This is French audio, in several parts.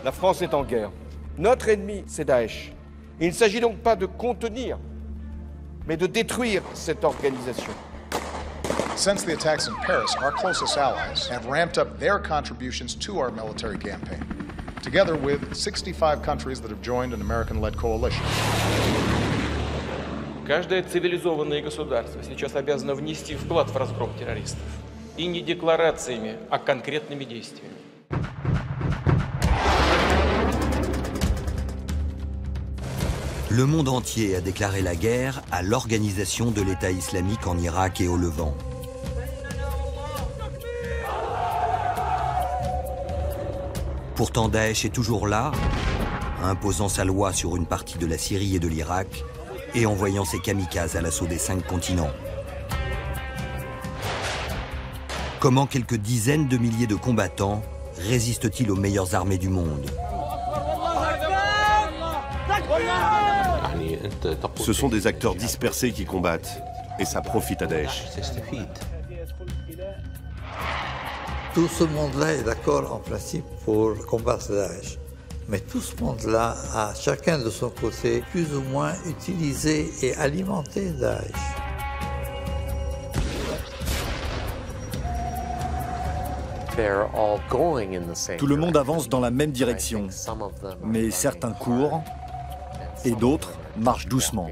La France est en guerre. Notre ennemi, c'est Daesh. Il ne s'agit donc pas de contenir, mais de détruire cette organisation. Since the attacks in Paris, our closest allies have ramped up their contributions to our military campaign, together with 65 countries that have joined an American-led coalition. Каждое цивилизованное государство сейчас обязано внести вклад в разгром террористов. И не декларациями, а конкретными действиями. Le monde entier a déclaré la guerre à l'organisation de l'État islamique en Irak et au Levant. Pourtant, Daesh est toujours là, imposant sa loi sur une partie de la Syrie et de l'Irak et envoyant ses kamikazes à l'assaut des 5 continents. Comment quelques dizaines de milliers de combattants résistent-ils aux meilleures armées du monde? Ce sont des acteurs dispersés qui combattent, et ça profite à Daesh. Tout ce monde-là est d'accord en principe pour combattre Daesh. Mais tout ce monde-là a chacun de son côté plus ou moins utilisé et alimenté Daesh. Tout le monde avance dans la même direction, mais certains courent et d'autres marchent doucement.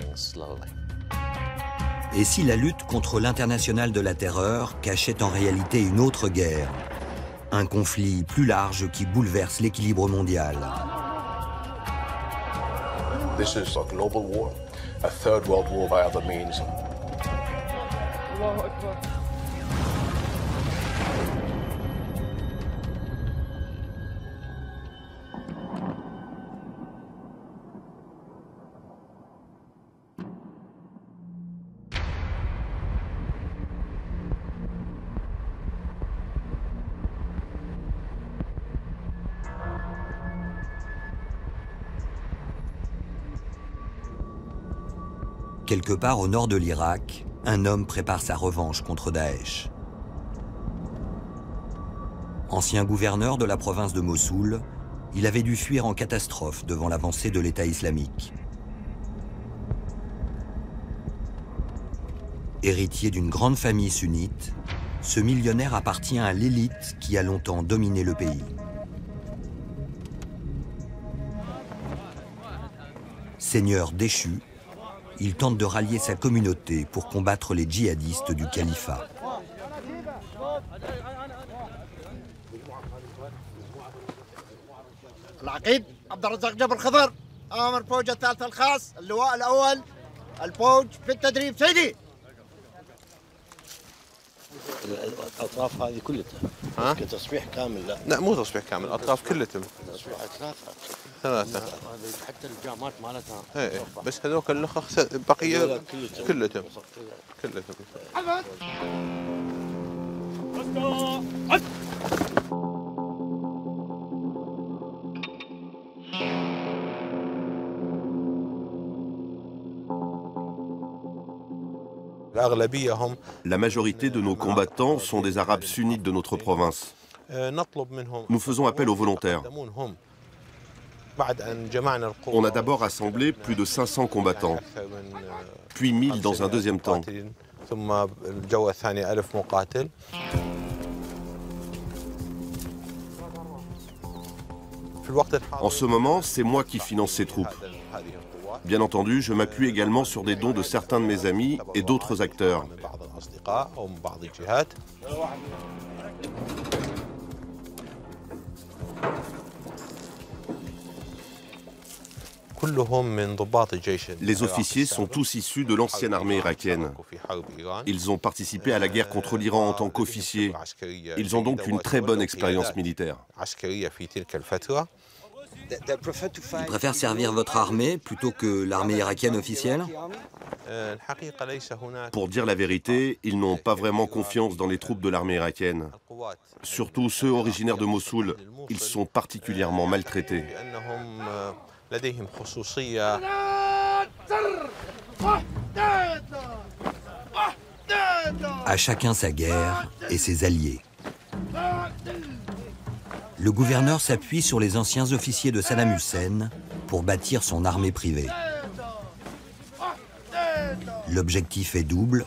Et si la lutte contre l'international de la terreur cachait en réalité une autre guerre, un conflit plus large qui bouleverse l'équilibre mondial? This is a global war, a third world war by other means. Quelque part au nord de l'Irak, un homme prépare sa revanche contre Daesh. Ancien gouverneur de la province de Mossoul, il avait dû fuir en catastrophe devant l'avancée de l'État islamique. Héritier d'une grande famille sunnite, ce millionnaire appartient à l'élite qui a longtemps dominé le pays. Seigneur déchu, il tente de rallier sa communauté pour combattre les djihadistes du califat. العقيد عبد الرزاق جبر خضر امر فوج الثالث الخاص اللواء الاول الفوج في التدريب سيدي. الاطراف هذه كلها كتصبيح كامل؟ لا مو تصبيح كامل، الاطراف كلها تصبيح ثلاثة حتى الجامات مالتها ايه بس هذوك اللخخ بقية كلتهم. La majorité de nos combattants sont des Arabes sunnites de notre province. Nous faisons appel aux volontaires. On a d'abord rassemblé plus de 500 combattants, puis 1000 dans un deuxième temps. En ce moment, c'est moi qui finance ces troupes. Bien entendu, je m'appuie également sur des dons de certains de mes amis et d'autres acteurs. Les officiers sont tous issus de l'ancienne armée irakienne. Ils ont participé à la guerre contre l'Iran en tant qu'officiers. Ils ont donc une très bonne expérience militaire. Ils préfèrent servir votre armée plutôt que l'armée irakienne officielle? Pour dire la vérité, ils n'ont pas vraiment confiance dans les troupes de l'armée irakienne. Surtout ceux originaires de Mossoul, ils sont particulièrement maltraités. À chacun sa guerre et ses alliés. le gouverneur s'appuie sur les anciens officiers de Saddam Hussein pour bâtir son armée privée. L'objectif est double,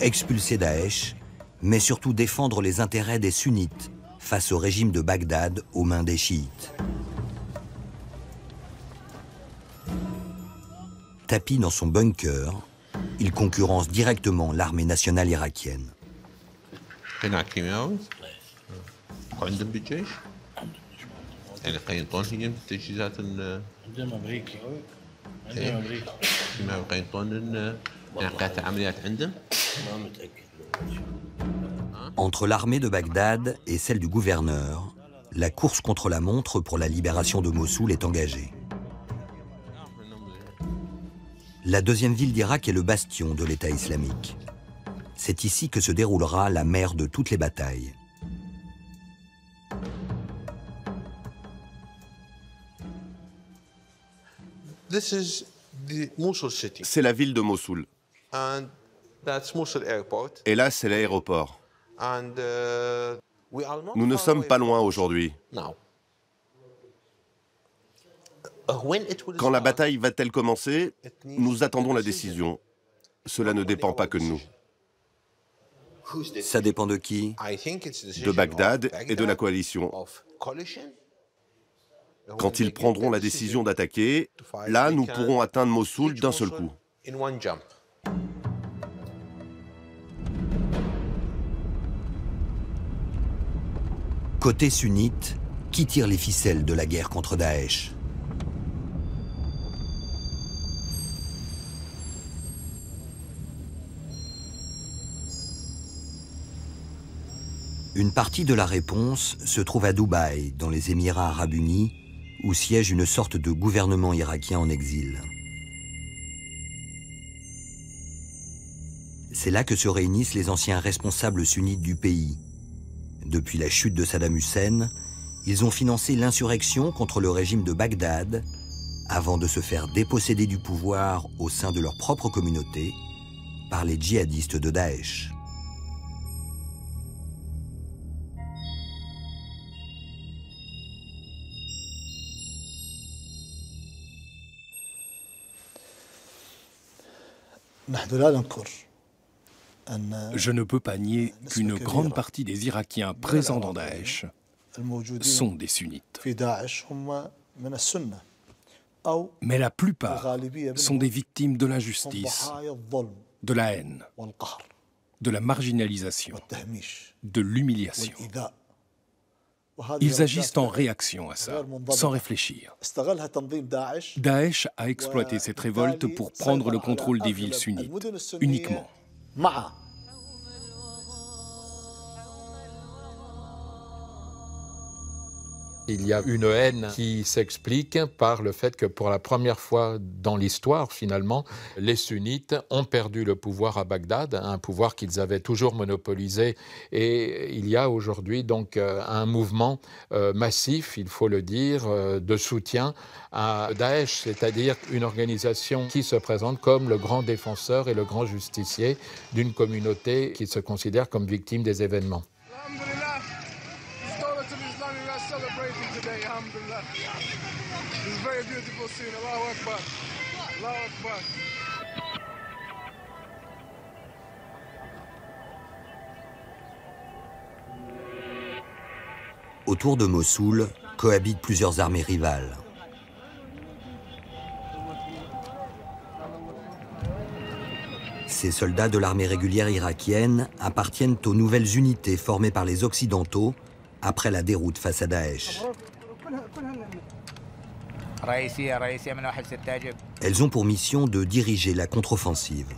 expulser Daesh, mais surtout défendre les intérêts des sunnites face au régime de Bagdad aux mains des chiites. Tapi dans son bunker, il concurrence directement l'armée nationale irakienne. عندهم بالجيش؟ يعني قينطون هي التجهيزات عندهم امريكي عندهم امريكي ما قينطون يعني قاعدة عمليات عندهم؟ ما متاكد. Entre l'armée de Bagdad et celle du gouverneur, la course contre la montre pour la libération de Mossoul est engagée. La deuxième ville d'Irak est le bastion de l'État islamique. C'est ici que se déroulera la mère de toutes les batailles. C'est la ville de Mossoul. Et là, c'est l'aéroport. Nous ne sommes pas loin aujourd'hui. Quand la bataille va-t-elle commencer? Nous attendons la décision. Cela ne dépend pas que de nous. Ça dépend de qui? De Bagdad et de la coalition. Quand ils prendront la décision d'attaquer, là, nous pourrons atteindre Mossoul d'un seul coup. Côté sunnite, qui tire les ficelles de la guerre contre Daesh? Une partie de la réponse se trouve à Dubaï, dans les Émirats arabes unis, où siège une sorte de gouvernement irakien en exil. C'est là que se réunissent les anciens responsables sunnites du pays. Depuis la chute de Saddam Hussein, ils ont financé l'insurrection contre le régime de Bagdad, avant de se faire déposséder du pouvoir au sein de leur propre communauté par les djihadistes de Daesh. Je ne peux pas nier qu'une grande partie des Irakiens présents dans Daesh sont des sunnites. Mais la plupart sont des victimes de l'injustice, de la haine, de la marginalisation, de l'humiliation. Ils agissent en réaction à ça, sans réfléchir. Daesh a exploité cette révolte pour prendre le contrôle des villes sunnites, uniquement. Il y a une haine qui s'explique par le fait que pour la première fois dans l'histoire, finalement, les sunnites ont perdu le pouvoir à Bagdad, un pouvoir qu'ils avaient toujours monopolisé. Et il y a aujourd'hui donc un mouvement massif, il faut le dire, de soutien à Daesh, c'est-à-dire une organisation qui se présente comme le grand défenseur et le grand justicier d'une communauté qui se considère comme victime des événements. Autour de Mossoul cohabitent plusieurs armées rivales. Ces soldats de l'armée régulière irakienne appartiennent aux nouvelles unités formées par les Occidentaux après la déroute face à Daesh. Elles ont pour mission de diriger la contre-offensive.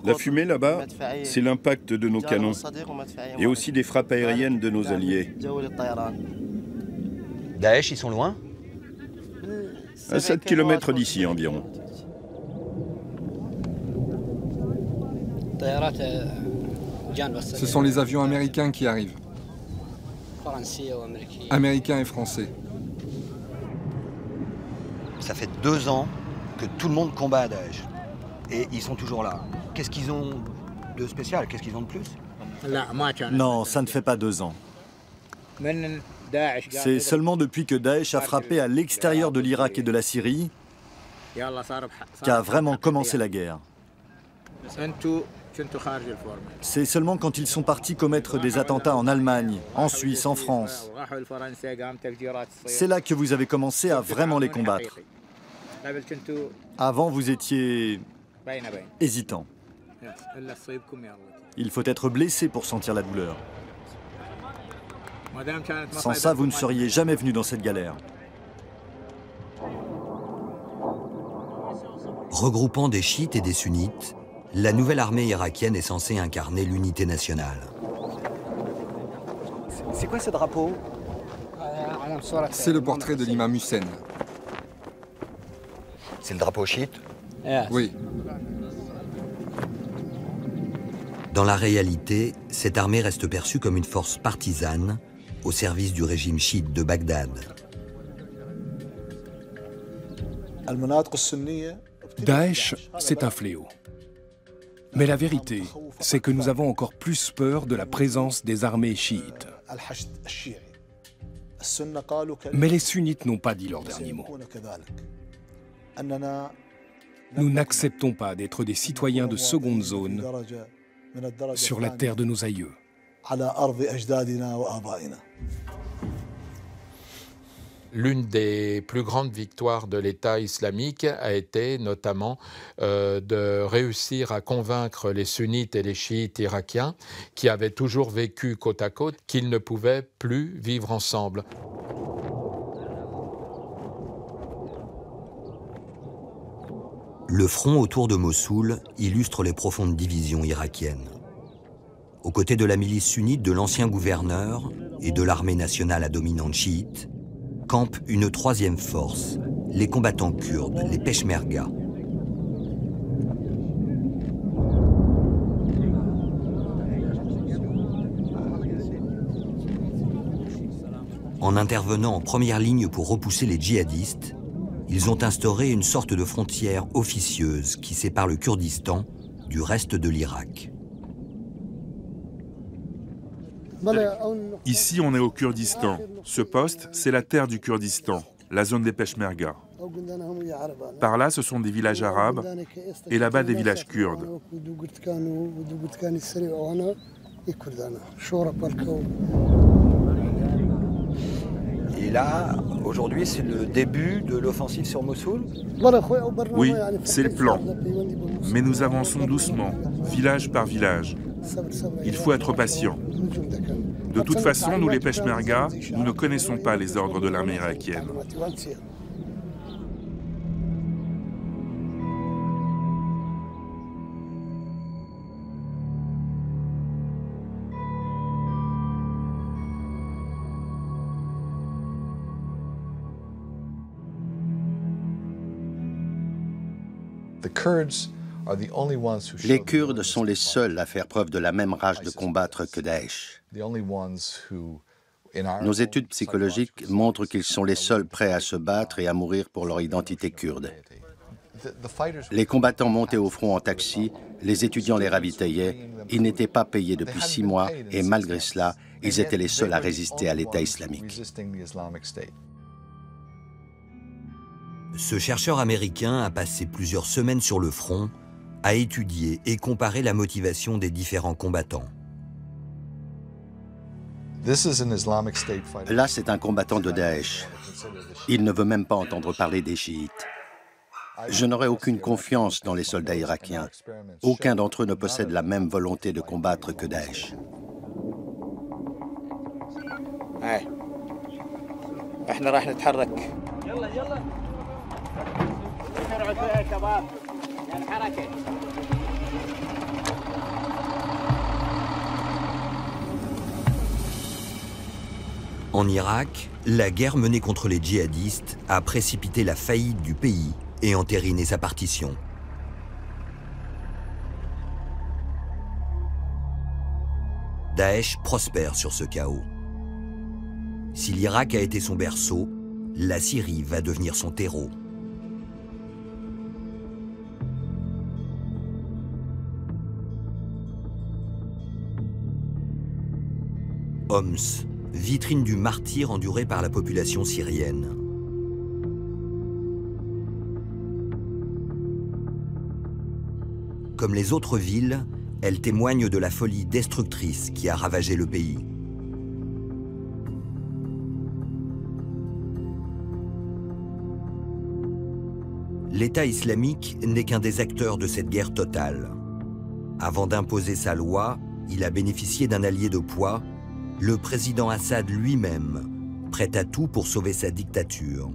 La fumée là-bas, c'est l'impact de nos canons et aussi des frappes aériennes de nos alliés. Daesh, ils sont loin? À 7 km d'ici environ. Ce sont les avions américains qui arrivent. Américains et français. ça fait 2 ans que tout le monde combat à Daesh. Et ils sont toujours là. Qu'est-ce qu'ils ont de spécial? Qu'est-ce qu'ils ont de plus? Non, ça ne fait pas 2 ans. C'est seulement depuis que Daesh a frappé à l'extérieur de l'Irak et de la Syrie qu'a vraiment commencé la guerre. C'est seulement quand ils sont partis commettre des attentats en Allemagne, en Suisse, en France. C'est là que vous avez commencé à vraiment les combattre. Avant, vous étiez hésitant. Il faut être blessé pour sentir la douleur. Sans ça, vous ne seriez jamais venu dans cette galère. Regroupant des chiites et des sunnites, la nouvelle armée irakienne est censée incarner l'unité nationale. C'est quoi ce drapeau? C'est le portrait de l'imam Hussein. C'est le drapeau chiite? Oui. Dans la réalité, cette armée reste perçue comme une force partisane au service du régime chiite de Bagdad. Daesh, c'est un fléau. Mais la vérité, c'est que nous avons encore plus peur de la présence des armées chiites. Mais les sunnites n'ont pas dit leur dernier mot. Nous n'acceptons pas d'être des citoyens de seconde zone sur la terre de nos aïeux. L'une des plus grandes victoires de l'État islamique a été notamment de réussir à convaincre les sunnites et les chiites irakiens, qui avaient toujours vécu côte à côte, qu'ils ne pouvaient plus vivre ensemble. Le front autour de Mossoul illustre les profondes divisions irakiennes. Aux côtés de la milice sunnite de l'ancien gouverneur et de l'armée nationale à dominante chiite, campe une troisième force, les combattants kurdes, les Peshmerga. En intervenant en première ligne pour repousser les djihadistes, ils ont instauré une sorte de frontière officieuse qui sépare le Kurdistan du reste de l'Irak. Ici, on est au Kurdistan. Ce poste, c'est la terre du Kurdistan, la zone des Peshmerga. Par là, ce sont des villages arabes et là-bas des villages kurdes. Et là, aujourd'hui, c'est le début de l'offensive sur Mossoul? Oui, c'est le plan. Mais nous avançons doucement, village par village. Il faut être patient. De toute façon, nous les Peshmerga, nous ne connaissons pas les ordres de l'armée irakienne. Les Kurdes sont les seuls à faire preuve de la même rage de combattre que Daesh. Nos études psychologiques montrent qu'ils sont les seuls prêts à se battre et à mourir pour leur identité kurde. Les combattants montaient au front en taxi, les étudiants les ravitaillaient, ils n'étaient pas payés depuis 6 mois et malgré cela, ils étaient les seuls à résister à l'État islamique. Ce chercheur américain a passé plusieurs semaines sur le front à étudier et comparer la motivation des différents combattants. Là, c'est un combattant de Daesh. Il ne veut même pas entendre parler des chiites. Je n'aurais aucune confiance dans les soldats irakiens. Aucun d'entre eux ne possède la même volonté de combattre que Daesh. En Irak, la guerre menée contre les djihadistes a précipité la faillite du pays et entériné sa partition. Daesh prospère sur ce chaos. Si l'Irak a été son berceau, la Syrie va devenir son terreau. Homs, vitrine du martyre enduré par la population syrienne. Comme les autres villes, elle témoigne de la folie destructrice qui a ravagé le pays. L'État islamique n'est qu'un des acteurs de cette guerre totale. Avant d'imposer sa loi, il a bénéficié d'un allié de poids, le président Assad lui-même, prêt à tout pour sauver sa dictature.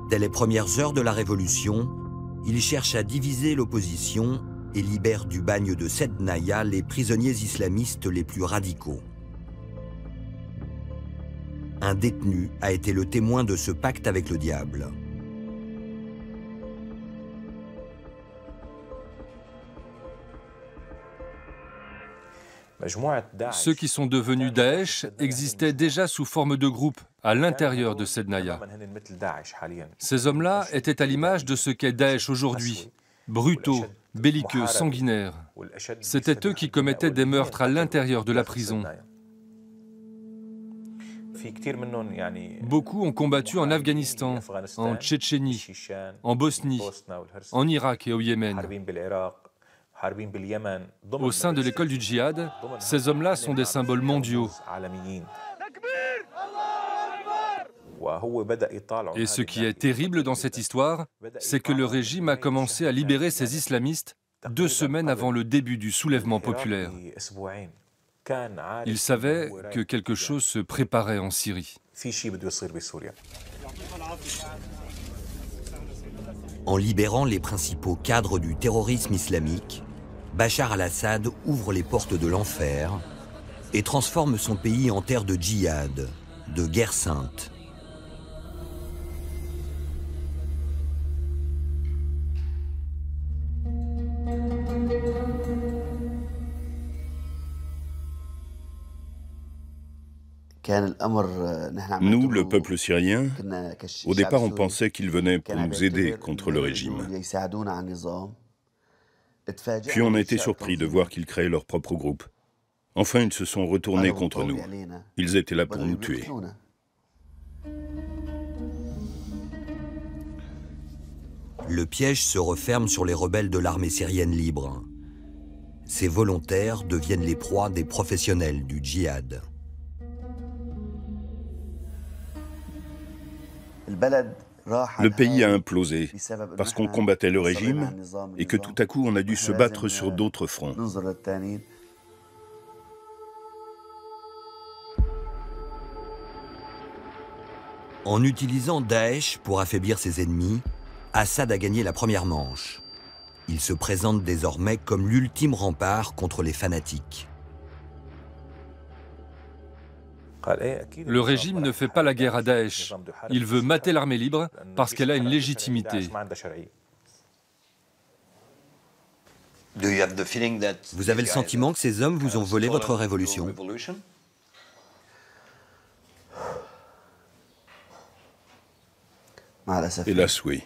Dès les premières heures de la Révolution, il cherche à diviser l'opposition et libère du bagne de Sednaya les prisonniers islamistes les plus radicaux. Un détenu a été le témoin de ce pacte avec le diable. Ceux qui sont devenus Daesh existaient déjà sous forme de groupe à l'intérieur de Sednaya. Ces hommes-là étaient à l'image de ce qu'est Daesh aujourd'hui, brutaux, belliqueux, sanguinaires. C'étaient eux qui commettaient des meurtres à l'intérieur de la prison. Beaucoup ont combattu en Afghanistan, en Tchétchénie, en Bosnie, en Irak et au Yémen. Au sein de l'école du djihad, ces hommes-là sont des symboles mondiaux. Et ce qui est terrible dans cette histoire, c'est que le régime a commencé à libérer ces islamistes 2 semaines avant le début du soulèvement populaire. Il savait que quelque chose se préparait en Syrie. En libérant les principaux cadres du terrorisme islamique, Bachar al-Assad ouvre les portes de l'enfer et transforme son pays en terre de djihad, de guerre sainte. Nous, le peuple syrien, au départ on pensait qu'il venait pour nous aider contre le régime. Puis on a été surpris de voir qu'ils créaient leur propre groupe. Enfin, ils se sont retournés contre nous. Ils étaient là pour nous tuer. Le piège se referme sur les rebelles de l'armée syrienne libre. Ces volontaires deviennent les proies des professionnels du djihad. Le pays a implosé parce qu'on combattait le régime et que tout à coup on a dû se battre sur d'autres fronts. En utilisant Daesh pour affaiblir ses ennemis, Assad a gagné la première manche. Il se présente désormais comme l'ultime rempart contre les fanatiques. Le régime ne fait pas la guerre à Daesh. Il veut mater l'armée libre parce qu'elle a une légitimité. Vous avez le sentiment que ces hommes vous ont volé votre révolution? Hélas, oui.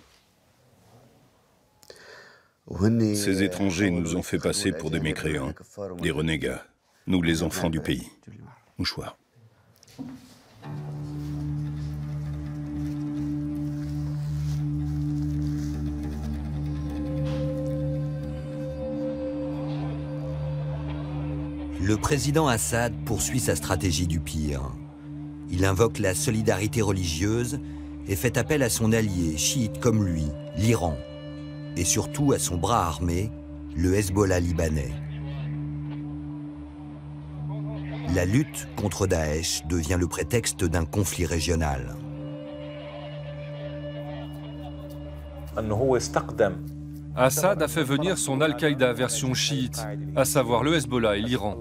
Ces étrangers nous ont fait passer pour des mécréants, des renégats, nous les enfants du pays. Mouchoir. Le président Assad poursuit sa stratégie du pire. Il invoque la solidarité religieuse et fait appel à son allié, chiite comme lui, l'Iran, et surtout à son bras armé, le Hezbollah libanais. La lutte contre Daesh devient le prétexte d'un conflit régional. Assad a fait venir son Al-Qaïda version chiite, à savoir le Hezbollah et l'Iran.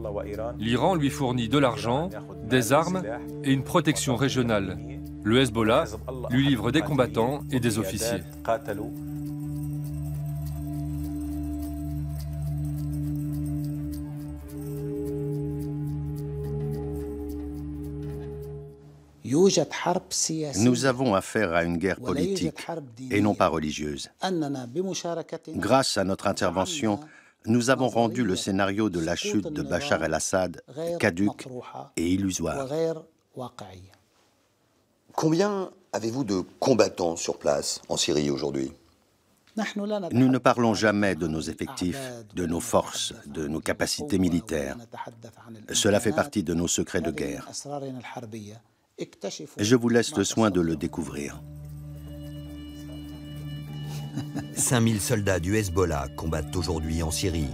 L'Iran lui fournit de l'argent, des armes et une protection régionale. Le Hezbollah lui livre des combattants et des officiers. Nous avons affaire à une guerre politique et non pas religieuse. Grâce à notre intervention, nous avons rendu le scénario de la chute de Bachar el-Assad caduc et illusoire. Combien avez-vous de combattants sur place en Syrie aujourd'hui? Nous ne parlons jamais de nos effectifs, de nos forces, de nos capacités militaires. Cela fait partie de nos secrets de guerre. Je vous laisse le soin de le découvrir. 5000 soldats du Hezbollah combattent aujourd'hui en Syrie.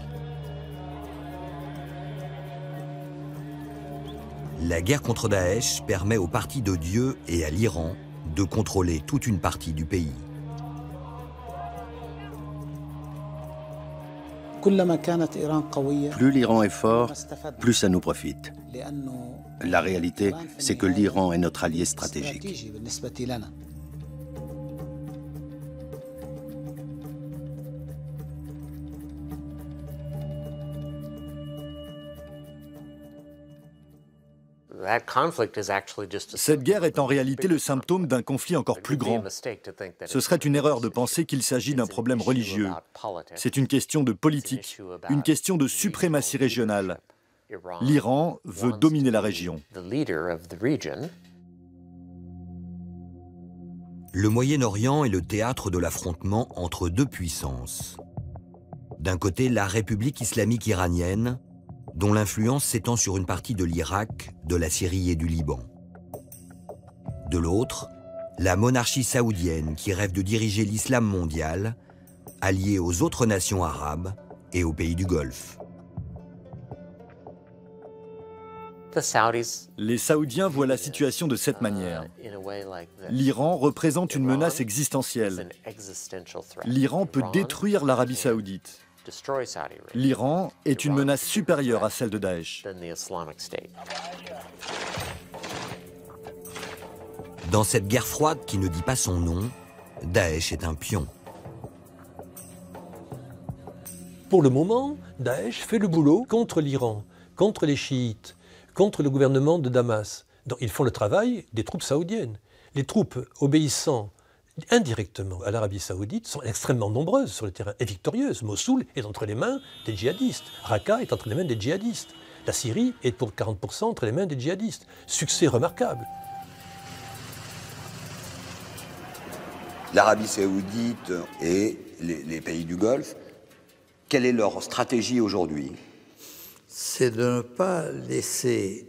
La guerre contre Daesh permet au Parti de Dieu et à l'Iran de contrôler toute une partie du pays. Plus l'Iran est fort, plus ça nous profite. La réalité, c'est que l'Iran est notre allié stratégique. Cette guerre est en réalité le symptôme d'un conflit encore plus grand. Ce serait une erreur de penser qu'il s'agit d'un problème religieux. C'est une question de politique, une question de suprématie régionale. L'Iran veut dominer la région. Le Moyen-Orient est le théâtre de l'affrontement entre deux puissances. D'un côté, la République islamique iranienne, dont l'influence s'étend sur une partie de l'Irak, de la Syrie et du Liban. De l'autre, la monarchie saoudienne qui rêve de diriger l'islam mondial, alliée aux autres nations arabes et aux pays du Golfe. Les Saoudiens voient la situation de cette manière. L'Iran représente une menace existentielle. L'Iran peut détruire l'Arabie saoudite. L'Iran est une menace supérieure à celle de Daesh. Dans cette guerre froide qui ne dit pas son nom, Daesh est un pion. Pour le moment, Daesh fait le boulot contre l'Iran, contre les chiites, contre le gouvernement de Damas. Donc, ils font le travail des troupes saoudiennes. Les troupes obéissant indirectement à l'Arabie saoudite sont extrêmement nombreuses sur le terrain et victorieuses. Mossoul est entre les mains des djihadistes. Raqqa est entre les mains des djihadistes. La Syrie est pour 40% entre les mains des djihadistes. Succès remarquable. L'Arabie saoudite et les pays du Golfe, quelle est leur stratégie aujourd'hui? C'est de ne pas laisser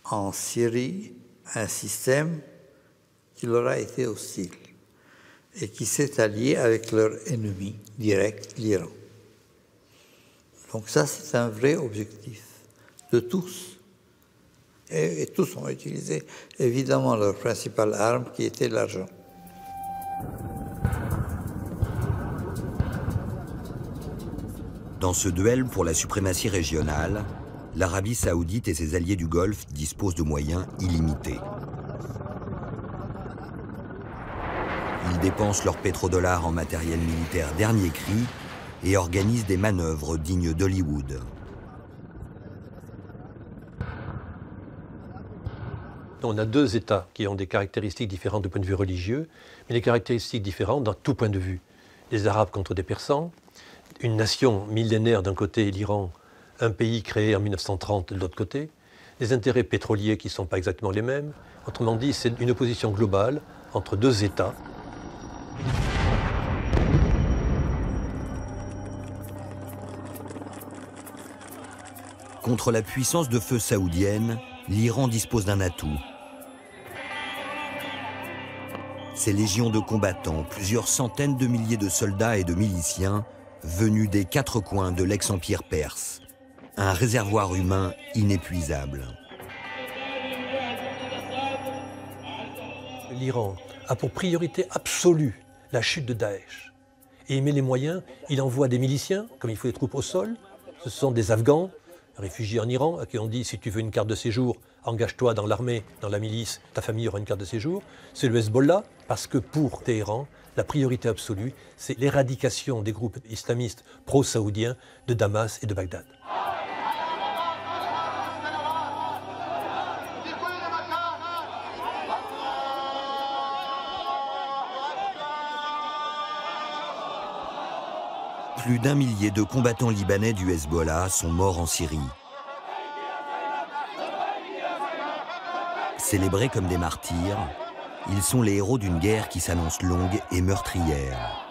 en Syrie un système qui leur a été hostile et qui s'est allié avec leur ennemi direct, l'Iran. Donc ça, c'est un vrai objectif de tous. Et tous ont utilisé évidemment leur principale arme qui était l'argent. Dans ce duel pour la suprématie régionale, l'Arabie saoudite et ses alliés du Golfe disposent de moyens illimités. Ils dépensent leurs pétrodollars en matériel militaire dernier cri et organisent des manœuvres dignes d'Hollywood. On a deux États qui ont des caractéristiques différentes du point de vue religieux, mais des caractéristiques différentes dans tout point de vue. Les Arabes contre des Persans, une nation millénaire d'un côté, l'Iran, un pays créé en 1930 de l'autre côté, des intérêts pétroliers qui ne sont pas exactement les mêmes. Autrement dit, c'est une opposition globale entre deux États. Contre la puissance de feu saoudienne, l'Iran dispose d'un atout. Ses légions de combattants, plusieurs centaines de milliers de soldats et de miliciens, venus des quatre coins de l'ex-empire perse. Un réservoir humain inépuisable. L'Iran a pour priorité absolue la chute de Daesh. Et il met les moyens, il envoie des miliciens, comme il faut des troupes au sol. Ce sont des Afghans, réfugiés en Iran, à qui on dit si tu veux une carte de séjour, engage-toi dans l'armée, dans la milice, ta famille aura une carte de séjour. C'est le Hezbollah, parce que pour Téhéran, la priorité absolue, c'est l'éradication des groupes islamistes pro-saoudiens de Damas et de Bagdad. Plus d'1 millier de combattants libanais du Hezbollah sont morts en Syrie. Célébrés comme des martyrs, ils sont les héros d'une guerre qui s'annonce longue et meurtrière.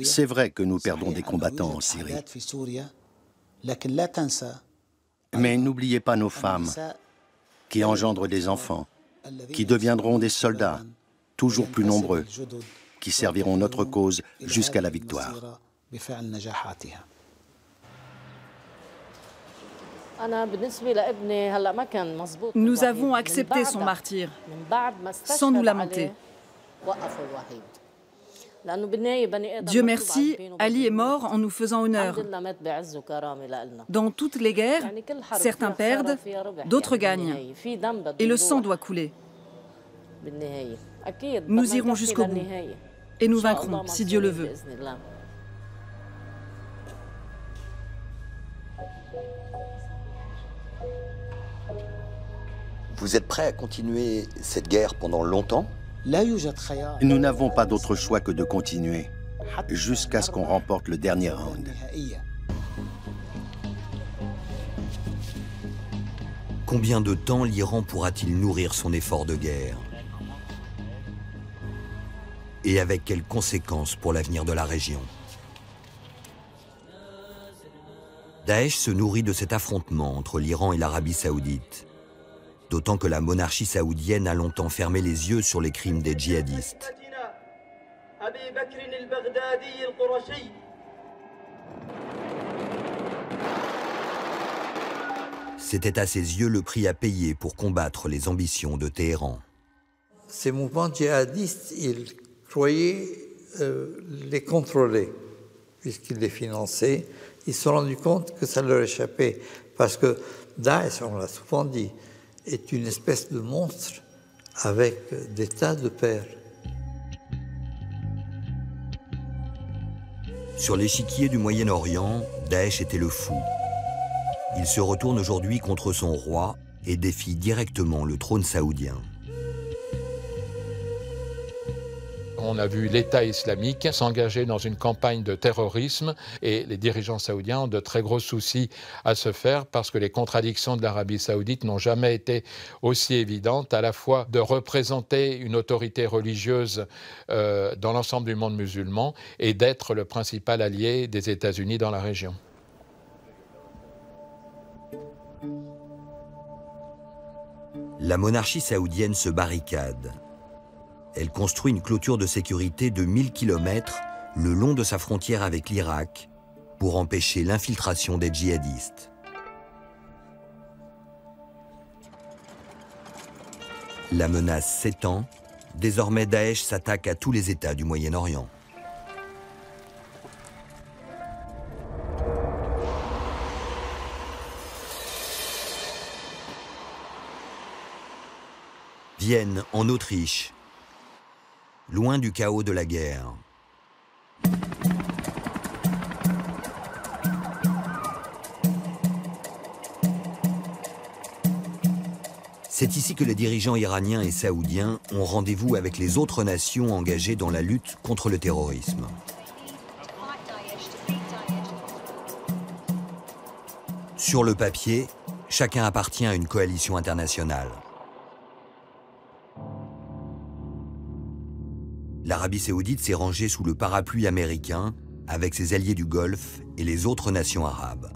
C'est vrai que nous perdons des combattants en Syrie. Mais n'oubliez pas nos femmes qui engendrent des enfants, qui deviendront des soldats, toujours plus nombreux, qui serviront notre cause jusqu'à la victoire. Nous avons accepté son martyre, sans nous lamenter. Dieu merci, Ali est mort en nous faisant honneur. Dans toutes les guerres, certains perdent, d'autres gagnent. Et le sang doit couler. Nous irons jusqu'au bout. Et nous vaincrons, si Dieu le veut. Vous êtes prêt à continuer cette guerre pendant longtemps ? Nous n'avons pas d'autre choix que de continuer, jusqu'à ce qu'on remporte le dernier round. Combien de temps l'Iran pourra-t-il nourrir son effort de guerre? Et avec quelles conséquences pour l'avenir de la région? Daesh se nourrit de cet affrontement entre l'Iran et l'Arabie saoudite, d'autant que la monarchie saoudienne a longtemps fermé les yeux sur les crimes des djihadistes. C'était à ses yeux le prix à payer pour combattre les ambitions de Téhéran. Ces mouvements djihadistes, ils croyaient les contrôler, puisqu'ils les finançaient. Ils se sont rendus compte que ça leur échappait, parce que Daesh, on l'a souvent dit, est une espèce de monstre avec des tas de pères. Sur l'échiquier du Moyen-Orient, Daesh était le fou. Il se retourne aujourd'hui contre son roi et défie directement le trône saoudien. On a vu l'État islamique s'engager dans une campagne de terrorisme et les dirigeants saoudiens ont de très gros soucis à se faire parce que les contradictions de l'Arabie saoudite n'ont jamais été aussi évidentes, à la fois de représenter une autorité religieuse dans l'ensemble du monde musulman et d'être le principal allié des États-Unis dans la région. La monarchie saoudienne se barricade. Elle construit une clôture de sécurité de 1000 km le long de sa frontière avec l'Irak pour empêcher l'infiltration des djihadistes. La menace s'étend. Désormais, Daesh s'attaque à tous les États du Moyen-Orient. Vienne, en Autriche, loin du chaos de la guerre. C'est ici que les dirigeants iraniens et saoudiens ont rendez-vous avec les autres nations engagées dans la lutte contre le terrorisme. Sur le papier, chacun appartient à une coalition internationale. L'Arabie saoudite s'est rangée sous le parapluie américain avec ses alliés du Golfe et les autres nations arabes.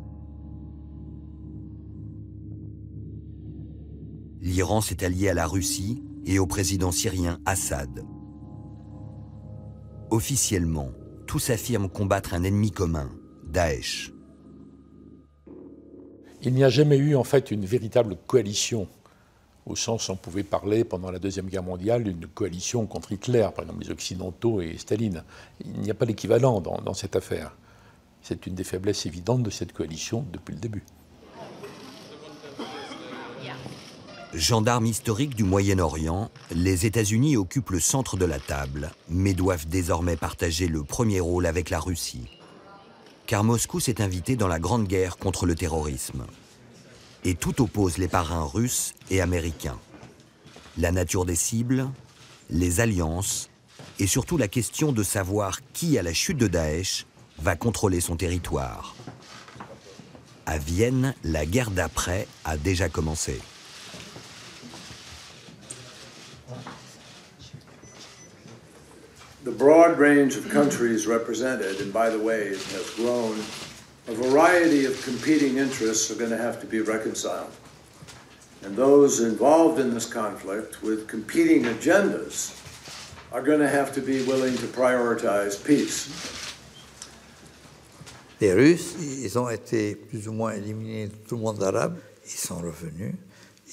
L'Iran s'est allié à la Russie et au président syrien Assad. Officiellement, tous affirment combattre un ennemi commun, Daesh. Il n'y a jamais eu en fait une véritable coalition au sens où on pouvait parler pendant la Deuxième Guerre mondiale d'une coalition contre Hitler, par exemple les Occidentaux et Staline. Il n'y a pas d'équivalent dans cette affaire. C'est une des faiblesses évidentes de cette coalition depuis le début. Gendarmes historiques du Moyen-Orient, les États-Unis occupent le centre de la table, mais doivent désormais partager le premier rôle avec la Russie. Car Moscou s'est invité dans la grande guerre contre le terrorisme. Et tout oppose les parrains russes et américains. La nature des cibles, les alliances, et surtout la question de savoir qui, à la chute de Daesh, va contrôler son territoire. À Vienne, la guerre d'après a déjà commencé. The broad range of countries represented, and by the way, it has grown, a variety of competing interests are going to have to be reconciled. And those involved in this conflict with competing agendas are going to have to be willing to prioritize peace. Les Russes, ils ont été plus ou moins éliminés de tout le monde arabe. Ils sont revenus,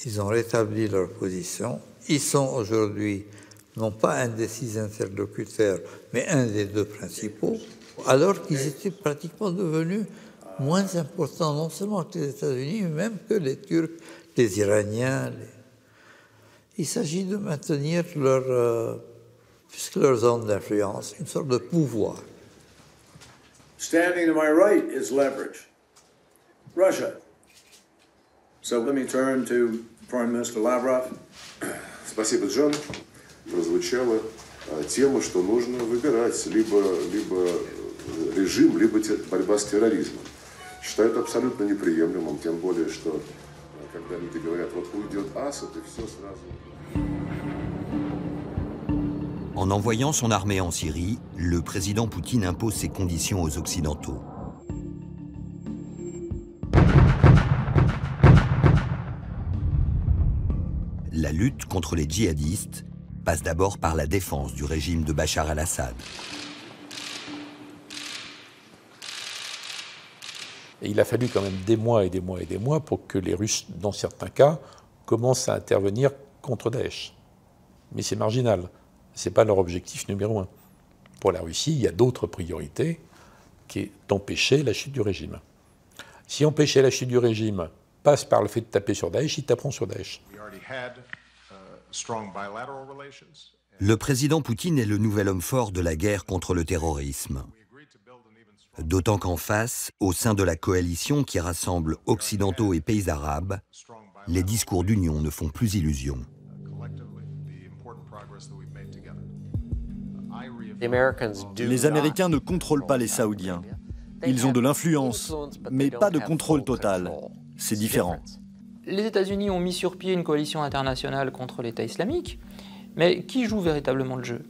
ils ont rétabli leur position. Ils sont aujourd'hui non pas un des 6 interlocuteurs, mais un des 2 principaux, alors qu'ils étaient pratiquement devenus moins importants, non seulement que les États-Unis, mais même que les Turcs, les Iraniens. Il s'agit de maintenir leur zone d'influence, une sorte de pouvoir. Standing to my right is leverage. Russia. So let me turn to Prime Minister Lavrov. Спасибо, Джон. Прозвучала тема, что нужно выбирать либо режим, либо борьба с терроризмом. Считаю это абсолютно неприемлемым, тем более, что когда люди говорят, вот уйдет Асад, и все сразу... En envoyant son armée en Syrie, le président Poutine impose ses conditions aux Occidentaux. La lutte contre les djihadistes passe d'abord par la défense du régime de Bachar al-Assad. Et il a fallu quand même des mois et des mois et des mois pour que les Russes, dans certains cas, commencent à intervenir contre Daesh. Mais c'est marginal, ce n'est pas leur objectif numéro 1. Pour la Russie, il y a d'autres priorités, qui est d'empêcher la chute du régime. Si empêcher la chute du régime passe par le fait de taper sur Daesh, ils taperont sur Daesh. Le président Poutine est le nouvel homme fort de la guerre contre le terrorisme. D'autant qu'en face, au sein de la coalition qui rassemble occidentaux et pays arabes, les discours d'union ne font plus illusion. Les Américains ne contrôlent pas les Saoudiens. Ils ont de l'influence, mais pas de contrôle total. C'est différent. Les États-Unis ont mis sur pied une coalition internationale contre l'État islamique, mais qui joue véritablement le jeu?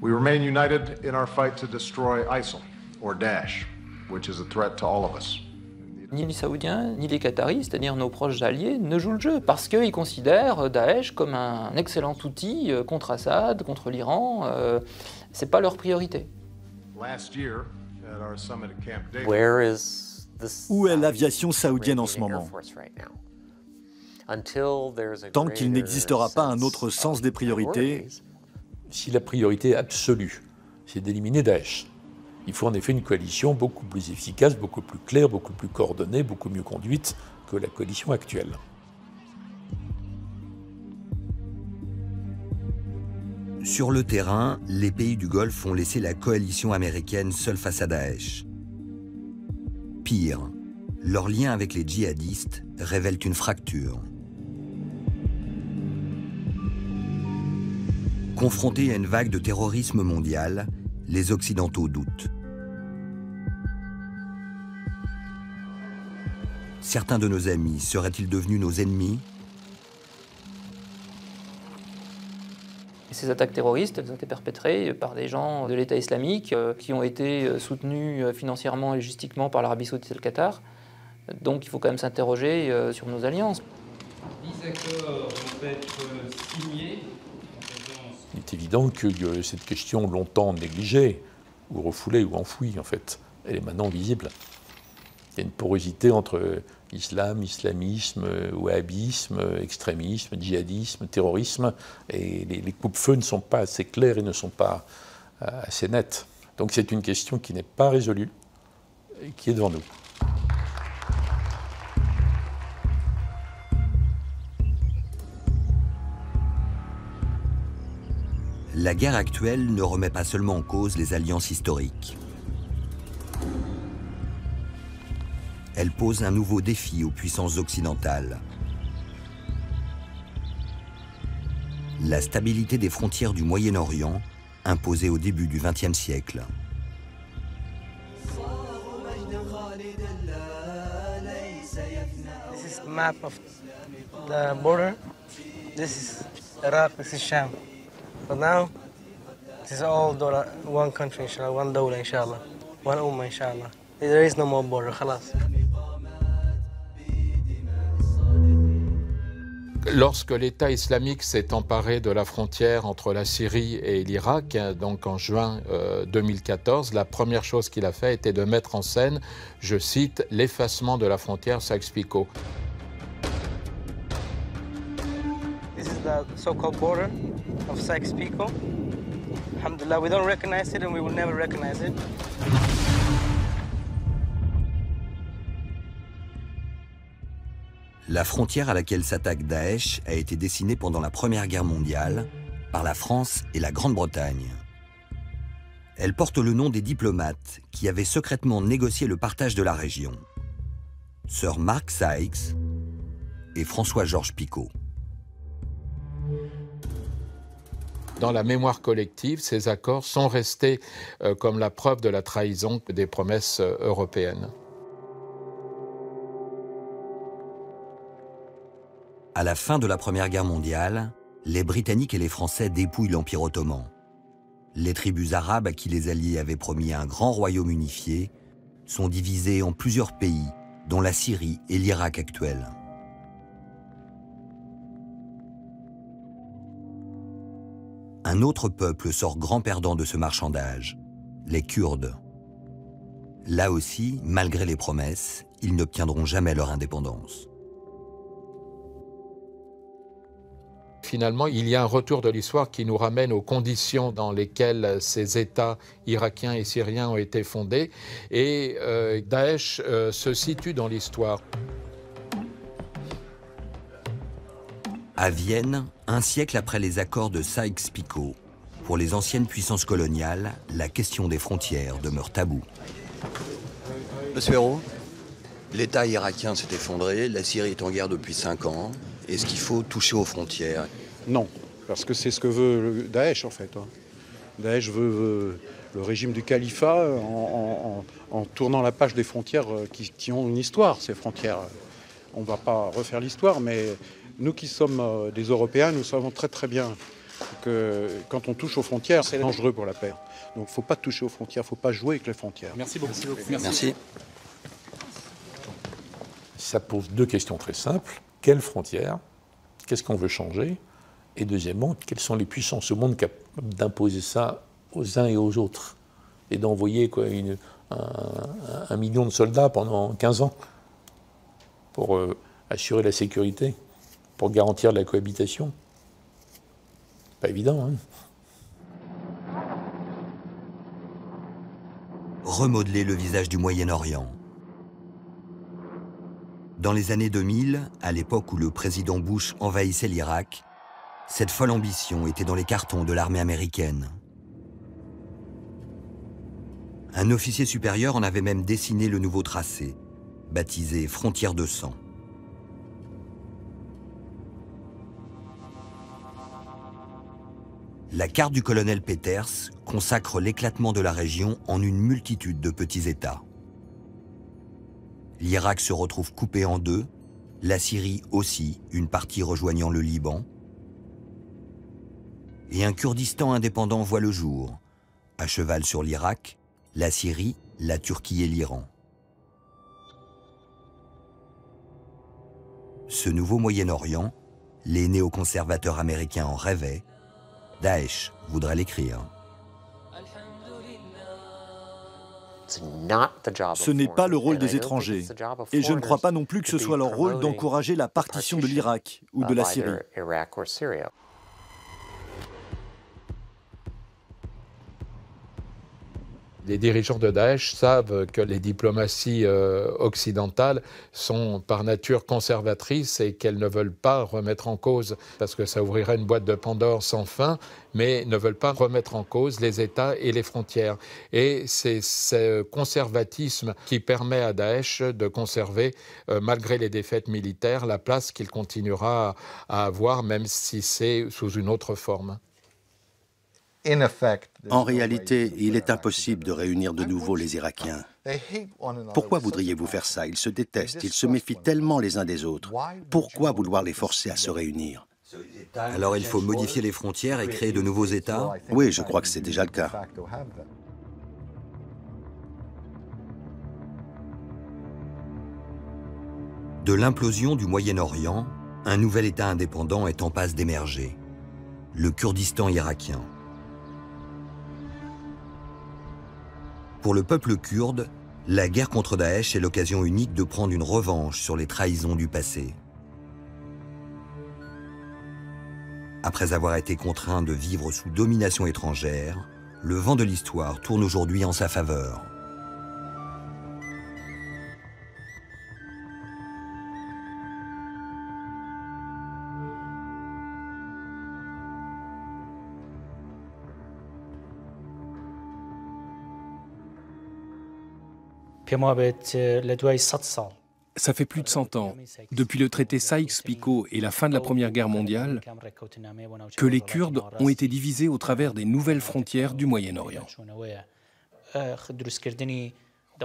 We remain united in our fight to destroy ISIL, or Daesh, which is a threat to all of us. Ni les Saoudiens, ni les Qataris, c'est-à-dire nos proches alliés, ne jouent le jeu, parce qu'ils considèrent Daesh comme un excellent outil contre Assad, contre l'Iran. C'est pas leur priorité. Où est l'aviation saoudienne en ce moment? Tant qu'il n'existera pas un autre sens des priorités... Si la priorité absolue, c'est d'éliminer Daesh, il faut en effet une coalition beaucoup plus efficace, beaucoup plus claire, beaucoup plus coordonnée, beaucoup mieux conduite que la coalition actuelle. Sur le terrain, les pays du Golfe ont laissé la coalition américaine seule face à Daesh. Pire, leurs liens avec les djihadistes révèlent une fracture. Confrontés à une vague de terrorisme mondial, les Occidentaux doutent. Certains de nos amis seraient-ils devenus nos ennemis? Ces attaques terroristes ont été perpétrées par des gens de l'État islamique qui ont été soutenus financièrement et logistiquement par l'Arabie Saoudite et le Qatar. Donc il faut quand même s'interroger sur nos alliances. 10 accords vont être signés. Il est évident que cette question longtemps négligée, ou refoulée, ou enfouie en fait, elle est maintenant visible. Il y a une porosité entre Islam, islamisme, wahhabisme, extrémisme, djihadisme, terrorisme, et les coupe-feux ne sont pas assez clairs et ne sont pas assez nets. Donc c'est une question qui n'est pas résolue et qui est devant nous. La guerre actuelle ne remet pas seulement en cause les alliances historiques. Elle pose un nouveau défi aux puissances occidentales. La stabilité des frontières du Moyen-Orient, imposée au début du XXe siècle. This is map of the border. This is Iraq, this is Sham. But now, this is all one country, inshallah, one dawla, inshallah, one ummah, inshallah. There is no more border, khalas. Lorsque l'État islamique s'est emparé de la frontière entre la Syrie et l'Irak, donc en juin 2014, la première chose qu'il a fait était de mettre en scène, je cite, l'effacement de la frontière Sykes-Picot. This is the so-called border of Sykes-Picot. Alhamdulillah, we don't recognize it and we will never recognize it. La frontière à laquelle s'attaque Daesh a été dessinée pendant la Première Guerre mondiale par la France et la Grande-Bretagne. Elle porte le nom des diplomates qui avaient secrètement négocié le partage de la région. Sir Mark Sykes et François-Georges Picot. Dans la mémoire collective, ces accords sont restés comme la preuve de la trahison des promesses européennes. À la fin de la Première Guerre mondiale, les Britanniques et les Français dépouillent l'Empire ottoman. Les tribus arabes à qui les Alliés avaient promis un grand royaume unifié sont divisées en plusieurs pays, dont la Syrie et l'Irak actuel. Un autre peuple sort grand perdant de ce marchandage, les Kurdes. Là aussi, malgré les promesses, ils n'obtiendront jamais leur indépendance. Finalement, il y a un retour de l'histoire qui nous ramène aux conditions dans lesquelles ces États irakiens et syriens ont été fondés. Et Daesh se situe dans l'histoire. À Vienne, un siècle après les accords de Sykes-Picot, pour les anciennes puissances coloniales, la question des frontières demeure taboue. Monsieur Hérault, l'État irakien s'est effondré, la Syrie est en guerre depuis 5 ans. Est-ce qu'il faut toucher aux frontières? Non, parce que c'est ce que veut Daesh en fait. Daesh veut le régime du califat en tournant la page des frontières qui ont une histoire, ces frontières. On ne va pas refaire l'histoire, mais nous qui sommes des Européens, nous savons très très bien que quand on touche aux frontières, c'est dangereux pour la paix. Donc il ne faut pas toucher aux frontières, il ne faut pas jouer avec les frontières. Merci beaucoup. Merci. Ça pose deux questions très simples. Quelles frontières? Qu'est-ce qu'on veut changer? Et deuxièmement, quelles sont les puissances au monde capables d'imposer ça aux uns et aux autres? Et d'envoyer un million de soldats pendant 15 ans pour assurer la sécurité, pour garantir la cohabitation? Pas évident, hein? Remodeler le visage du Moyen-Orient. Dans les années 2000, à l'époque où le président Bush envahissait l'Irak, cette folle ambition était dans les cartons de l'armée américaine. Un officier supérieur en avait même dessiné le nouveau tracé, baptisé Frontière de sang. La carte du colonel Peters consacre l'éclatement de la région en une multitude de petits États. L'Irak se retrouve coupé en deux, la Syrie aussi, une partie rejoignant le Liban, et un Kurdistan indépendant voit le jour, à cheval sur l'Irak, la Syrie, la Turquie et l'Iran. Ce nouveau Moyen-Orient, les néoconservateurs américains en rêvaient, Daesh voudrait l'écrire. Ce n'est pas le rôle des étrangers. Et je ne crois pas non plus que ce soit leur rôle d'encourager la partition de l'Irak ou de la Syrie. Les dirigeants de Daesh savent que les diplomaties occidentales sont par nature conservatrices et qu'elles ne veulent pas remettre en cause, parce que ça ouvrirait une boîte de Pandore sans fin, mais ne veulent pas remettre en cause les États et les frontières. Et c'est ce conservatisme qui permet à Daesh de conserver, malgré les défaites militaires, la place qu'il continuera à avoir, même si c'est sous une autre forme. En réalité, il est impossible de réunir de nouveau les Irakiens. Pourquoi voudriez-vous faire ça? Ils se détestent, ils se méfient tellement les uns des autres. Pourquoi vouloir les forcer à se réunir? Alors il faut modifier les frontières et créer de nouveaux États? Oui, je crois que c'est déjà le cas. De l'implosion du Moyen-Orient, un nouvel État indépendant est en passe d'émerger, le Kurdistan irakien. Pour le peuple kurde, la guerre contre Daesh est l'occasion unique de prendre une revanche sur les trahisons du passé. Après avoir été contraint de vivre sous domination étrangère, le vent de l'histoire tourne aujourd'hui en sa faveur. Ça fait plus de 100 ans, depuis le traité Sykes-Picot et la fin de la Première Guerre mondiale, que les Kurdes ont été divisés au travers des nouvelles frontières du Moyen-Orient.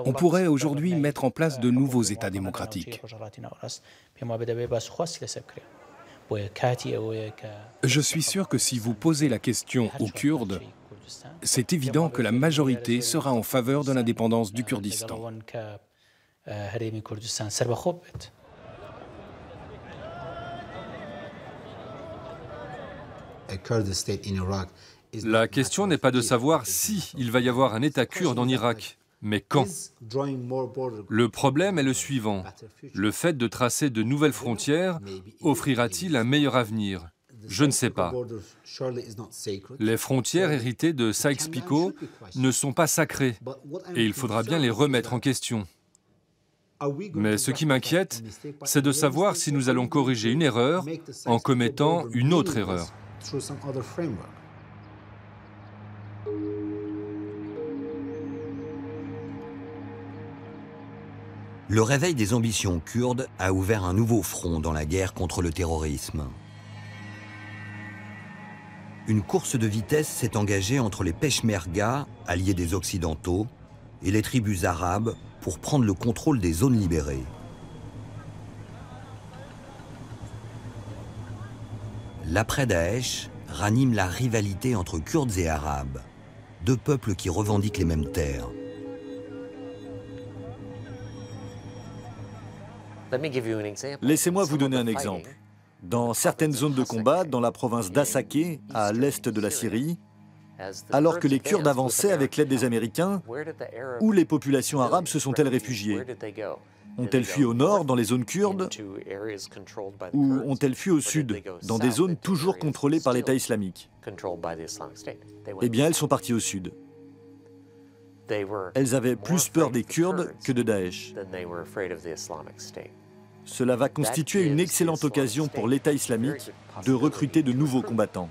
On pourrait aujourd'hui mettre en place de nouveaux États démocratiques. Je suis sûr que si vous posez la question aux Kurdes, c'est évident que la majorité sera en faveur de l'indépendance du Kurdistan. La question n'est pas de savoir si il va y avoir un État kurde en Irak, mais quand. Le problème est le suivant. Le fait de tracer de nouvelles frontières offrira-t-il un meilleur avenir ? Je ne sais pas. Les frontières héritées de Sykes-Picot ne sont pas sacrées et il faudra bien les remettre en question. Mais ce qui m'inquiète, c'est de savoir si nous allons corriger une erreur en commettant une autre erreur. Le réveil des ambitions kurdes a ouvert un nouveau front dans la guerre contre le terrorisme. Une course de vitesse s'est engagée entre les Peshmerga, alliés des Occidentaux, et les tribus arabes pour prendre le contrôle des zones libérées. L'après-Daesh ranime la rivalité entre Kurdes et Arabes, deux peuples qui revendiquent les mêmes terres. Laissez-moi vous donner un exemple. Dans certaines zones de combat, dans la province d'Assaké, à l'est de la Syrie, alors que les Kurdes avançaient avec l'aide des Américains, où les populations arabes se sont-elles réfugiées? Ont-elles fui au nord, dans les zones kurdes, ou ont-elles fui au sud, dans des zones toujours contrôlées par l'État islamique? Eh bien, elles sont parties au sud. Elles avaient plus peur des Kurdes que de Daesh. Cela va constituer une excellente occasion pour l'État islamique de recruter de nouveaux combattants.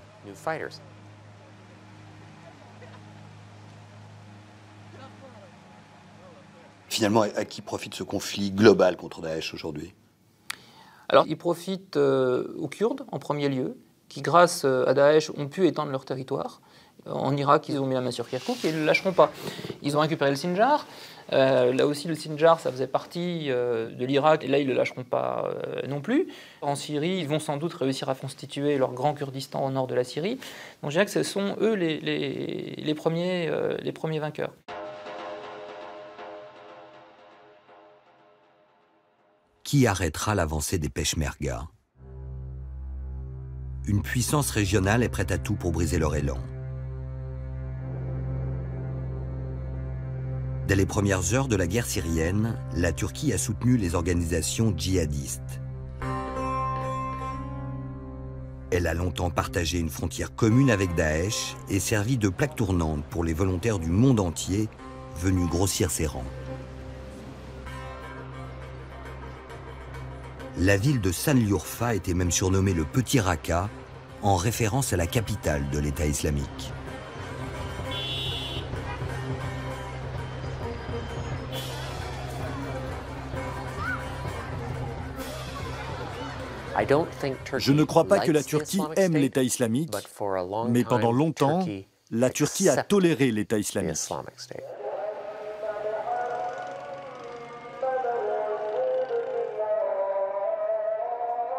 Finalement, à qui profite ce conflit global contre Daesh aujourd'hui? Alors, il profite aux Kurdes, en premier lieu, qui, grâce à Daesh, ont pu étendre leur territoire. En Irak, ils ont mis la main sur Kirkouk et ils ne le lâcheront pas. Ils ont récupéré le Sinjar. Là aussi, le Sinjar, ça faisait partie de l'Irak. Et là, ils ne le lâcheront pas non plus. En Syrie, ils vont sans doute réussir à constituer leur grand Kurdistan au nord de la Syrie. Donc, je dirais que ce sont eux les premiers vainqueurs. Qui arrêtera l'avancée des Peshmerga? Une puissance régionale est prête à tout pour briser leur élan. Dès les premières heures de la guerre syrienne, la Turquie a soutenu les organisations djihadistes. Elle a longtemps partagé une frontière commune avec Daesh et servi de plaque tournante pour les volontaires du monde entier venus grossir ses rangs. La ville de Sanliurfa était même surnommée le Petit Raqqa, en référence à la capitale de l'État islamique. Je ne crois pas que la Turquie aime l'État islamique, mais pendant longtemps, la Turquie a toléré l'État islamique.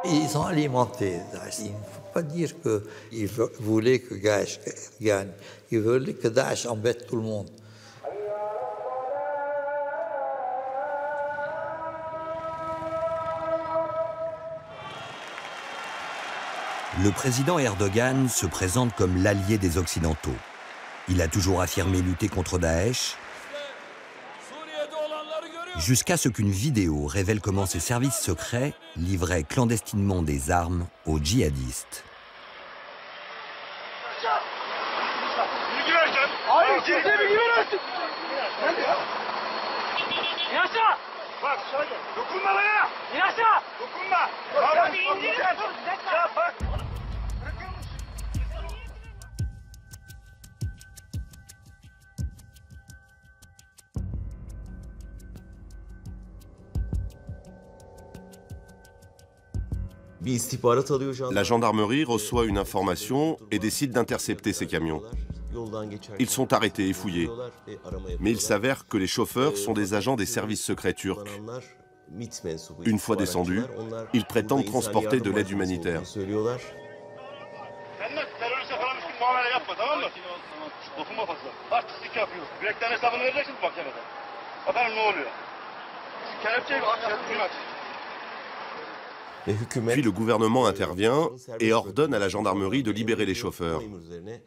Ils ont alimenté Daesh. Il ne faut pas dire qu'ils voulaient que Daesh gagne. Ils voulaient que Daesh embête tout le monde. Le président Erdogan se présente comme l'allié des Occidentaux. Il a toujours affirmé lutter contre Daesh, jusqu'à ce qu'une vidéo révèle comment ses services secrets livraient clandestinement des armes aux djihadistes. La gendarmerie reçoit une information et décide d'intercepter ces camions. Ils sont arrêtés et fouillés. Mais il s'avère que les chauffeurs sont des agents des services secrets turcs. Une fois descendus, ils prétendent transporter de l'aide humanitaire. Puis le gouvernement intervient et ordonne à la gendarmerie de libérer les chauffeurs.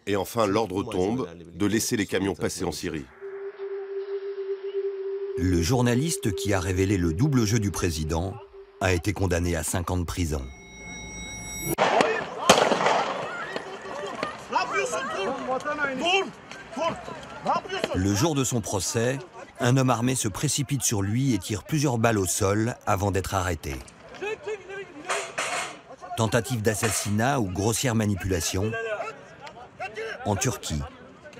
Et enfin, l'ordre tombe de laisser les camions passer en Syrie. Le journaliste qui a révélé le double jeu du président a été condamné à 5 ans de prison. Le jour de son procès, un homme armé se précipite sur lui et tire plusieurs balles au sol avant d'être arrêté. Tentative d'assassinat ou grossière manipulation. En Turquie,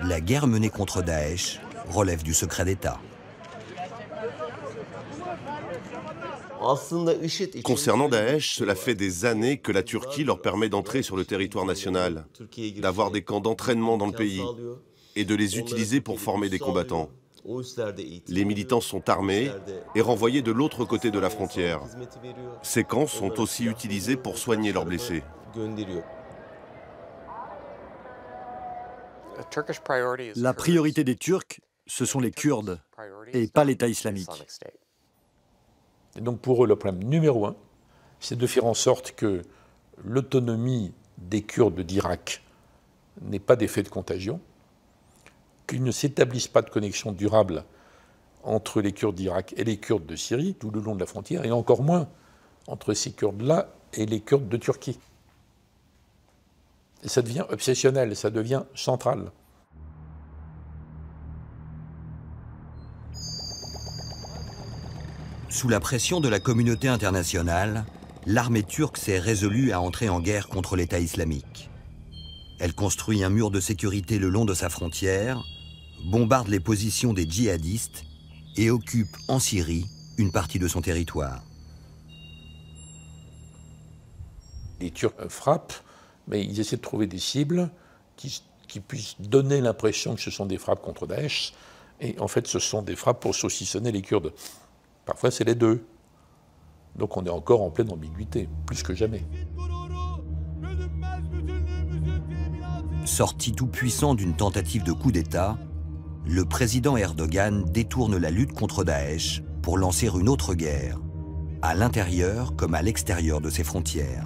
la guerre menée contre Daesh relève du secret d'État. Concernant Daesh, cela fait des années que la Turquie leur permet d'entrer sur le territoire national, d'avoir des camps d'entraînement dans le pays et de les utiliser pour former des combattants. Les militants sont armés et renvoyés de l'autre côté de la frontière. Ces camps sont aussi utilisés pour soigner leurs blessés. La priorité des Turcs, ce sont les Kurdes et pas l'État islamique. Et donc pour eux, le problème numéro 1, c'est de faire en sorte que l'autonomie des Kurdes d'Irak n'ait pas d'effet de contagion, qu'il ne s'établisse pas de connexion durable entre les Kurdes d'Irak et les Kurdes de Syrie, tout le long de la frontière, et encore moins entre ces Kurdes-là et les Kurdes de Turquie. Et ça devient obsessionnel, ça devient central. Sous la pression de la communauté internationale, l'armée turque s'est résolue à entrer en guerre contre l'État islamique. Elle construit un mur de sécurité le long de sa frontière, bombarde les positions des djihadistes et occupe en Syrie une partie de son territoire. Les Turcs frappent, mais ils essaient de trouver des cibles qui puissent donner l'impression que ce sont des frappes contre Daesh, et en fait ce sont des frappes pour saucissonner les Kurdes. Parfois c'est les deux. Donc on est encore en pleine ambiguïté, plus que jamais. Sorti tout puissant d'une tentative de coup d'État, le président Erdogan détourne la lutte contre Daesh pour lancer une autre guerre, à l'intérieur comme à l'extérieur de ses frontières.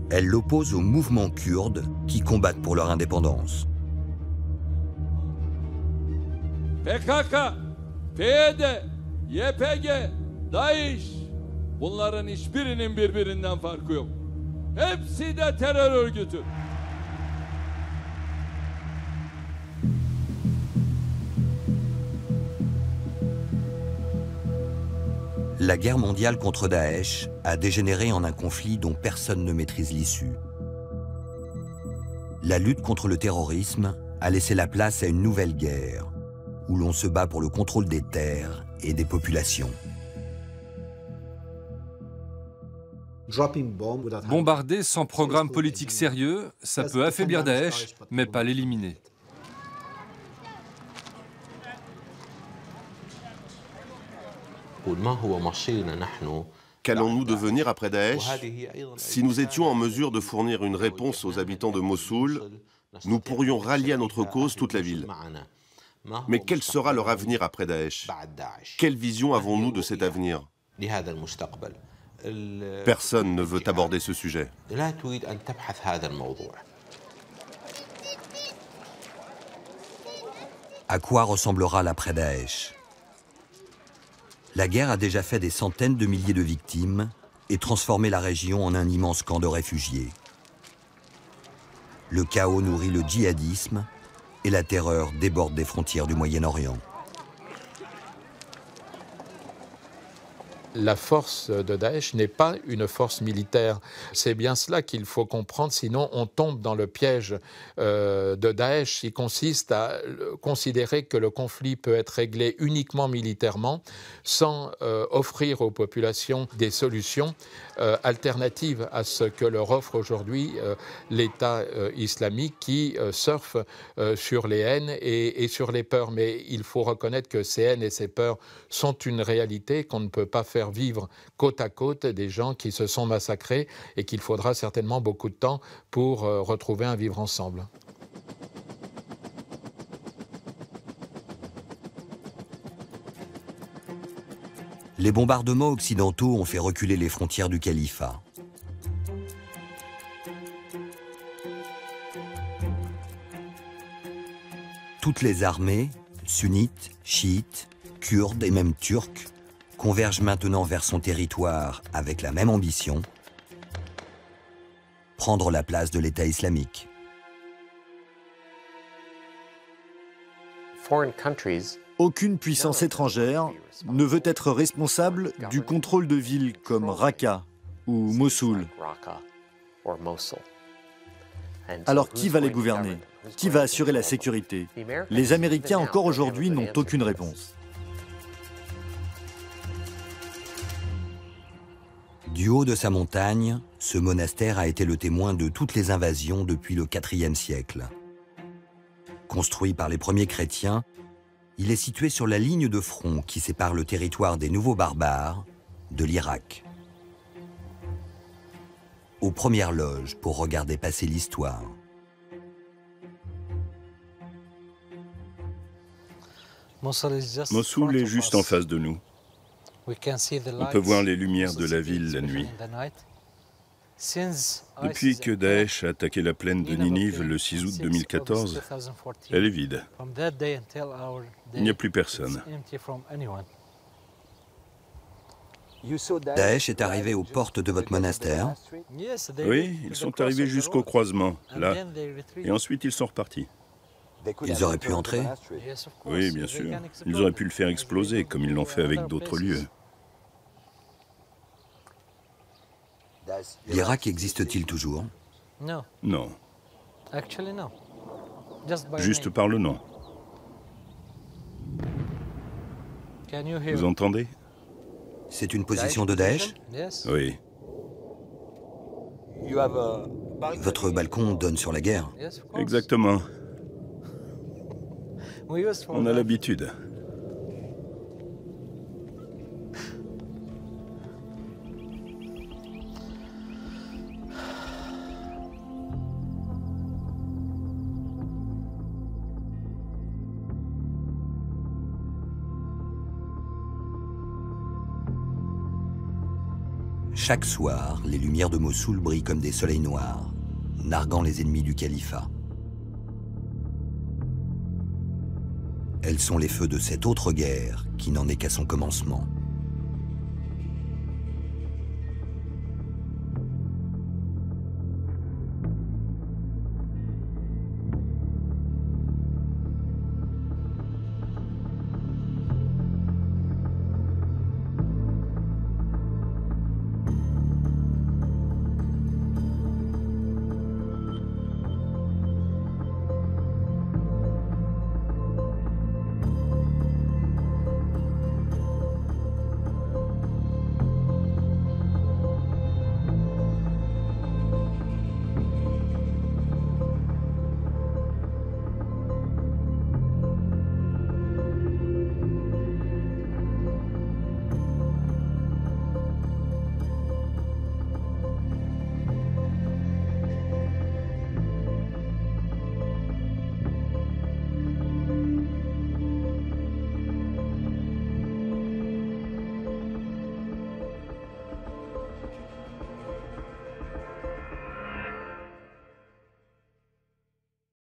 Elle l'oppose aux mouvements kurdes qui combattent pour leur indépendance. PKK, PYD, YPG, DAEŞ, bunların hiçbirinin birbirinden farkı yok. Hepsi de terör örgütü. La guerre mondiale contre Daesh a dégénéré en un conflit dont personne ne maîtrise l'issue. La lutte contre le terrorisme a laissé la place à une nouvelle guerre, où l'on se bat pour le contrôle des terres et des populations. Bombarder sans programme politique sérieux, ça peut affaiblir Daesh, mais pas l'éliminer. Qu'allons-nous devenir après Daesh? Si nous étions en mesure de fournir une réponse aux habitants de Mossoul, nous pourrions rallier à notre cause toute la ville. Mais quel sera leur avenir après Daesh? Quelle vision avons-nous de cet avenir? Personne ne veut aborder ce sujet. À quoi ressemblera l'après-Daesh? La guerre a déjà fait des centaines de milliers de victimes et transformé la région en un immense camp de réfugiés. Le chaos nourrit le djihadisme et la terreur déborde des frontières du Moyen-Orient. La force de Daesh n'est pas une force militaire. C'est bien cela qu'il faut comprendre, sinon on tombe dans le piège de Daesh qui consiste à considérer que le conflit peut être réglé uniquement militairement sans offrir aux populations des solutions alternatives à ce que leur offre aujourd'hui l'État islamique qui surfe sur les haines et sur les peurs. Mais il faut reconnaître que ces haines et ces peurs sont une réalité qu'on ne peut pas faire vivre côte à côte des gens qui se sont massacrés et qu'il faudra certainement beaucoup de temps pour retrouver un vivre ensemble. Les bombardements occidentaux ont fait reculer les frontières du califat. Toutes les armées, sunnites, chiites, kurdes et même turcs, convergent maintenant vers son territoire avec la même ambition, prendre la place de l'État islamique. Aucune puissance étrangère ne veut être responsable du contrôle de villes comme Raqqa ou Mossoul. Alors qui va les gouverner? Qui va assurer la sécurité? Les Américains encore aujourd'hui n'ont aucune réponse. Du haut de sa montagne, ce monastère a été le témoin de toutes les invasions depuis le IVe siècle. Construit par les premiers chrétiens, il est situé sur la ligne de front qui sépare le territoire des nouveaux barbares de l'Irak. Aux premières loges pour regarder passer l'histoire. Mossoul est juste en face de nous. On peut voir les lumières de la ville la nuit. Depuis que Daesh a attaqué la plaine de Ninive le 6 août 2014, elle est vide. Il n'y a plus personne. Daesh est arrivé aux portes de votre monastère? Oui, ils sont arrivés jusqu'au croisement, là, et ensuite ils sont repartis. Ils auraient pu entrer? Oui, bien sûr. Ils auraient pu le faire exploser, comme ils l'ont fait avec d'autres lieux. L'Irak existe-t-il toujours? Non. Juste par le nom. Vous entendez? C'est une position de Daesh? Oui. Votre balcon donne sur la guerre? Exactement. On a l'habitude. Chaque soir, les lumières de Mossoul brillent comme des soleils noirs, narguant les ennemis du califat. Elles sont les feux de cette autre guerre qui n'en est qu'à son commencement.